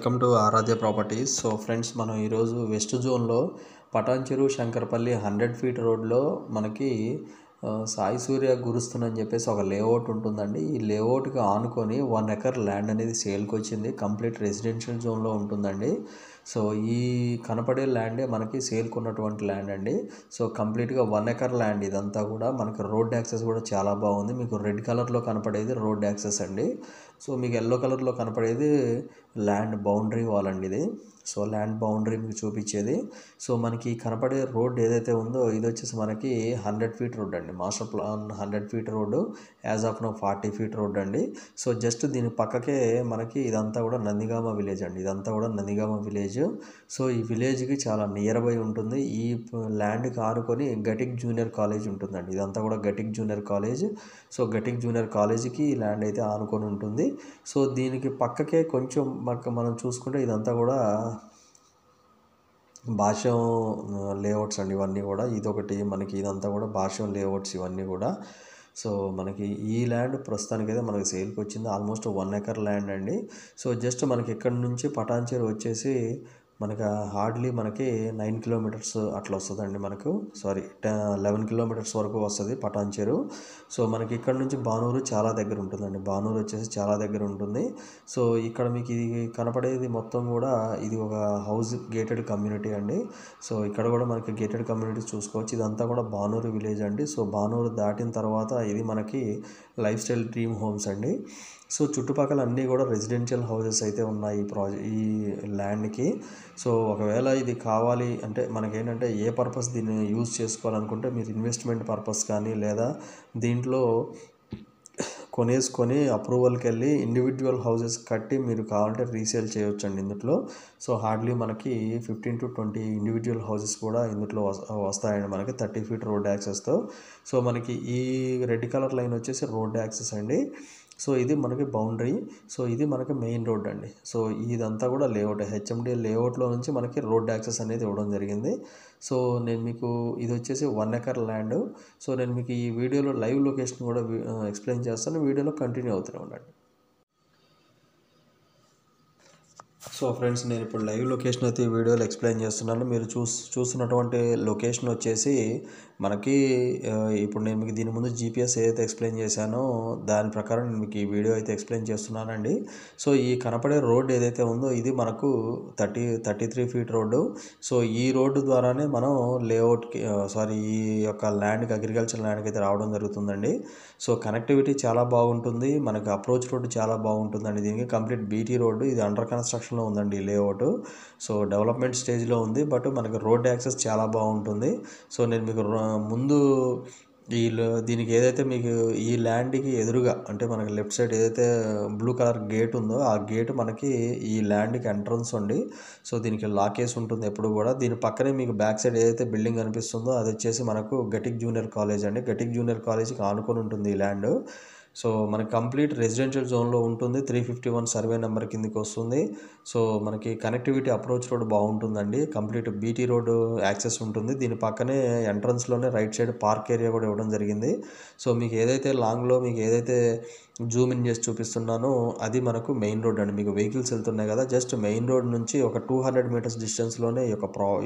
Welcome to Aradhya properties. So friends, మనం ఈరోజు west జోన్లో పటాన్చెరు శంకరపల్లి 100 ఫీట్ రోడ్లో మనకి సాయి సూర్య గురుస్తున్ అని చెప్పేసి ఒక లేఅవుట్ ఉంటుందండి. ఈ లేఅవుట్కి ఆనుకొని 1 ఎకర్ ల్యాండ్ అనేది సేల్కి వచ్చింది. కంప్లీట్ రెసిడెన్షియల్ జోన్లో ఉంటుందండి. సో ఈ కనపడే ల్యాండే మనకి సేల్కి ఉన్నటువంటి ల్యాండ్ అండి. సో కంప్లీట్గా 1 ఎకర్ ల్యాండ్ ఇదంతా కూడా. మనకి రోడ్ యాక్సెస్ కూడా చాలా బాగుంది. మీకు రెడ్ కలర్లో కనపడేది రోడ్ యాక్సెస్ అండి. సో మీకు ఎల్లో కలర్లో కనపడేది ల్యాండ్ బౌండరీ వాల్ అండి ఇది. సో ల్యాండ్ బౌండరీ మీకు చూపించేది. సో మనకి కనపడే రోడ్ ఏదైతే ఉందో ఇది వచ్చేసి మనకి 100 ఫీట్ రోడ్ అండి. Master plan 100 feet road, as of now 40 feet road అండి. సో జస్ట్ దీని పక్కకే మనకి ఇదంతా కూడా నందిగామ విలేజ్ అండి. ఇదంతా కూడా నందిగామ విలేజ్. సో ఈ విలేజ్కి చాలా నియర్ బై ఉంటుంది. ఈ ల్యాండ్కి ఆనుకొని గటిక్ జూనియర్ కాలేజ్ ఉంటుందండి. ఇదంతా కూడా గటిక్ జూనియర్ కాలేజ్. సో గటిక్ జూనియర్ కాలేజీకి ఈ ల్యాండ్ అయితే ఆనుకొని ఉంటుంది. సో దీనికి పక్కకే కొంచెం మనం చూసుకుంటే ఇదంతా కూడా భాష్యం లేఅవుట్స్ అండి. ఇవన్నీ కూడా ఇదొకటి మనకి ఇదంతా కూడా భాష్యం లేఅవుట్స్ ఇవన్నీ కూడా. సో మనకి ఈ ల్యాండ్ ప్రస్తుతానికైతే మనకి సేల్కి వచ్చింది. ఆల్మోస్ట్ 1 ఎకర్ ల్యాండ్ అండి. సో జస్ట్ మనకి ఇక్కడ నుంచి పటాన్చెరు వచ్చేసి మనకి హార్డ్లీ మనకి 9 కిలోమీటర్స్ అట్లా వస్తుందండి. మనకు 11 కిలోమీటర్స్ వరకు వస్తుంది పటాన్చెరు. సో మనకి ఇక్కడ నుంచి బానూరు చాలా దగ్గర ఉంటుందండి. బానూరు వచ్చేసి చాలా దగ్గర ఉంటుంది. సో ఇక్కడ మీకు ఇది కనపడేది మొత్తం కూడా ఇది ఒక హౌస్ గేటెడ్ కమ్యూనిటీ అండి. సో ఇక్కడ కూడా మనకి గేటెడ్ కమ్యూనిటీ చూసుకోవచ్చు. ఇదంతా కూడా బానూరు విలేజ్ అండి. సో బానూరు దాటిన తర్వాత ఇది మనకి లైఫ్ స్టైల్ డ్రీమ్ హోమ్స్ అండి. సో చుట్టుపక్కల అన్నీ కూడా రెసిడెన్షియల్ హౌసెస్ అయితే ఉన్నాయి ఈ ల్యాండ్కి. సో ఒకవేళ ఇది కావాలి అంటే మనకేంటంటే ఏ పర్పస్ దీన్ని యూజ్ చేసుకోవాలనుకుంటే మీరు ఇన్వెస్ట్మెంట్ పర్పస్ కానీ లేదా దీంట్లో కొనేసుకొని అప్రూవల్కి వెళ్ళి ఇండివిజువల్ హౌసెస్ కట్టి మీరు కావాలంటే రీసేల్ చేయొచ్చండి ఇందులో. సో హార్డ్లీ మనకి 15 to 20 ఇండివిజువల్ హౌసెస్ కూడా ఇందులో వస్తాయండి మనకి 30 ఫీట్ రోడ్ యాక్సెస్తో. సో మనకి ఈ రెడ్ కలర్ లైన్ వచ్చేసి రోడ్ యాక్సెస్ అండి. సో ఇది మనకి బౌండరీ. సో ఇది మనకి మెయిన్ రోడ్ అండి. సో ఇదంతా కూడా లేఅవుట్ హెచ్ఎండి లేఅవుట్లో నుంచి మనకి రోడ్ యాక్సెస్ అనేది ఇవ్వడం జరిగింది. సో నేను మీకు ఇది వచ్చేసి 1 ఎకర్ ల్యాండ్. సో నేను మీకు ఈ వీడియోలో లైవ్ లొకేషన్ కూడా ఎక్స్ప్లెయిన్ చేస్తాను. వీడియోలో కంటిన్యూ అవుతూనే ఉండండి. సో ఫ్రెండ్స్, నేను ఇప్పుడు లైవ్ లొకేషన్ అయితే ఈ వీడియోలో ఎక్స్ప్లెయిన్ చేస్తున్నాను. మీరు చూస్తున్నటువంటి లొకేషన్ వచ్చేసి మనకి ఇప్పుడు నేను మీకు దీని ముందు జీపీఎస్ ఏదైతే ఎక్స్ప్లెయిన్ చేశానో దాని ప్రకారం నేను మీకు ఈ వీడియో అయితే ఎక్స్ప్లెయిన్ చేస్తున్నానండి. సో ఈ కనపడే రోడ్ ఏదైతే ఉందో ఇది మనకు 33 ఫీట్ రోడ్డు. సో ఈ రోడ్డు ద్వారానే మనం లేఅవుట్కి ఈ యొక్క ల్యాండ్కి అగ్రికల్చర్ ల్యాండ్కి అయితే రావడం జరుగుతుందండి. సో కనెక్టివిటీ చాలా బాగుంటుంది. మనకి అప్రోచ్ రోడ్డు చాలా బాగుంటుందండి. దీనికి కంప్లీట్ బీటీ రోడ్డు. ఇది అండర్ కన్స్ట్రక్షన్లో ఉందండి ఈ లేఅవుట్. సో డెవలప్మెంట్ స్టేజ్లో ఉంది. బట్ మనకి రోడ్ యాక్సెస్ చాలా బాగుంటుంది. సో నేను మీకు ముందు దీనికి ఏదైతే మీకు ఈ ల్యాండ్కి ఎదురుగా అంటే మనకి లెఫ్ట్ సైడ్ ఏదైతే బ్లూ కలర్ గేట్ ఉందో ఆ గేట్ మనకి ఈ ల్యాండ్కి ఎంట్రన్స్ అండి. సో దీనికి లాకేస్ ఉంటుంది ఎప్పుడు కూడా. దీని పక్కనే మీకు బ్యాక్ సైడ్ ఏదైతే బిల్డింగ్ కనిపిస్తుందో అది వచ్చేసి మనకు గటిక్ జూనియర్ కాలేజ్ అండి. గటిక్ జూనియర్ కాలేజ్కి ఆనుకొని ఉంటుంది ఈ ల్యాండ్. సో మనకి కంప్లీట్ రెసిడెన్షియల్ జోన్లో ఉంటుంది. 351 సర్వే నెంబర్ కిందకి వస్తుంది. సో మనకి కనెక్టివిటీ అప్రోచ్ రోడ్ బాగుంటుందండి. కంప్లీట్ బీటీ రోడ్ యాక్సెస్ ఉంటుంది. దీని పక్కనే ఎంట్రన్స్లోనే రైట్ సైడ్ పార్క్ ఏరియా కూడా ఇవ్వడం జరిగింది. సో మీకు ఏదైతే లాంగ్లో మీకు ఏదైతే జూమ్ ఇన్ చేసి చూపిస్తున్నానో అది మనకు మెయిన్ రోడ్ అండి. మీకు వెహికల్స్ వెళ్తున్నాయి కదా, జస్ట్ మెయిన్ రోడ్ నుంచి ఒక 200 మీటర్స్ డిస్టెన్స్లోనే ఈ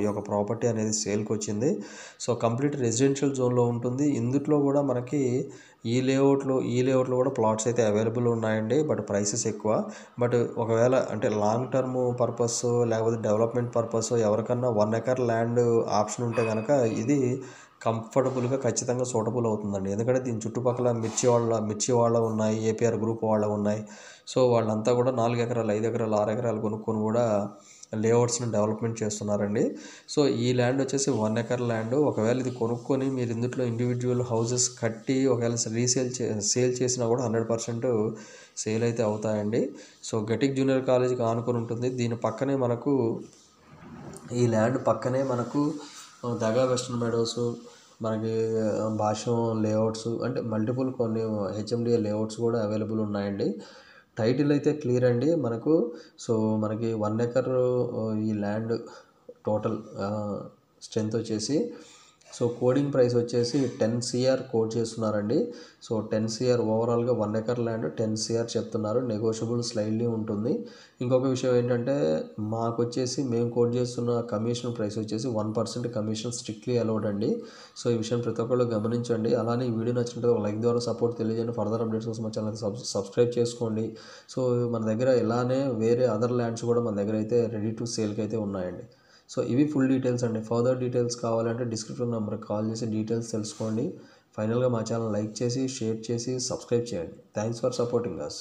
యొక్క ప్రాపర్టీ అనేది సేల్కి వచ్చింది. సో కంప్లీట్ రెసిడెన్షియల్ జోన్లో ఉంటుంది. ఇందులో కూడా మనకి ఈ లేఅవుట్లో కూడా ప్లాట్స్ అయితే అవైలబుల్ ఉన్నాయండి. బట్ ప్రైసెస్ ఎక్కువ. బట్ ఒకవేళ అంటే లాంగ్ టర్మ్ పర్పస్ లేకపోతే డెవలప్మెంట్ పర్పస్ ఎవరికన్నా 1 ఎకర్ ల్యాండ్ ఆప్షన్ ఉంటే కనుక ఇది కంఫర్టబుల్గా ఖచ్చితంగా సూటబుల్ అవుతుందండి. ఎందుకంటే దీని చుట్టుపక్కల మిర్చి వాళ్ళ ఉన్నాయి, ఏపీఆర్ గ్రూప్ వాళ్ళ ఉన్నాయి. సో వాళ్ళంతా కూడా 4 ఎకరాలు 5 ఎకరాలు 6 ఎకరాలు కొనుక్కొని కూడా లేఅవుట్స్ని డెవలప్మెంట్ చేస్తున్నారండి. సో ఈ ల్యాండ్ వచ్చేసి 1 ఎకర్ ల్యాండ్. ఒకవేళ ఇది కొనుక్కొని మీరు ఇందులో ఇండివిజువల్ హౌసెస్ కట్టి ఒకవేళ సేల్ చేసినా కూడా 100% సేల్ అయితే అవుతాయండి. సో గటిక్ జూనియర్ కాలేజీకి ఆనుకొని ఉంటుంది. దీని పక్కనే మనకు ఈ ల్యాండ్ పక్కనే మనకు దగా వెస్టర్న్ మెడోస్, మనకి భాష్యం లేఅవుట్స్ అంటే మల్టిపుల్ కొన్ని హెచ్ఎండిఏ లేఅవుట్స్ కూడా అవైలబుల్ ఉన్నాయండి. టైటిల్ అయితే క్లియర్ అండి మనకు. సో మనకి 1 ఎకర్ ఈ ల్యాండ్ టోటల్ స్ట్రెంత్ వచ్చేసి సో కోడింగ్ ప్రైస్ వచ్చేసి 10 CR కోడ్ చేస్తున్నారండి. సో 10 CR ఓవరాల్గా 1 ఎకర్ ల్యాండ్ 10 CR చెప్తున్నారు. నెగోషియబుల్ స్లైడ్లీ ఉంటుంది. ఇంకొక విషయం ఏంటంటే మాకు వచ్చేసి మేము కోడ్ చేస్తున్న కమిషన్ ప్రైస్ వచ్చేసి 1% కమిషన్ స్ట్రిక్ట్లీ అలౌడ్ అండి. సో ఈ విషయం ప్రతి ఒక్కళ్ళు గమనించండి. అలానే ఈ వీడియో నచ్చినట్టు ఒక లైక్ ద్వారా సపోర్ట్ తెలియజేయండి. ఫర్దర్ అప్డేట్స్ కోసం మా ఛానల్కి సబ్స్క్రైబ్ చేసుకోండి. సో మన దగ్గర ఇలానే వేరే అదర్ ల్యాండ్స్ కూడా మన దగ్గర అయితే రెడీ టు సేల్కి అయితే ఉన్నాయండి. సో ఇవి ఫుల్ డీటెయిల్స్ అండి. ఫర్దర్ డీటెయిల్స్ కావాలంటే డిస్క్రిప్షన్ నెంబర్కి కాల్ చేసి డీటెయిల్స్ తెలుసుకోండి. ఫైనల్గా మా ఛానల్ లైక్ చేసి షేర్ చేసి సబ్స్క్రైబ్ చేయండి. Thanks for supporting us.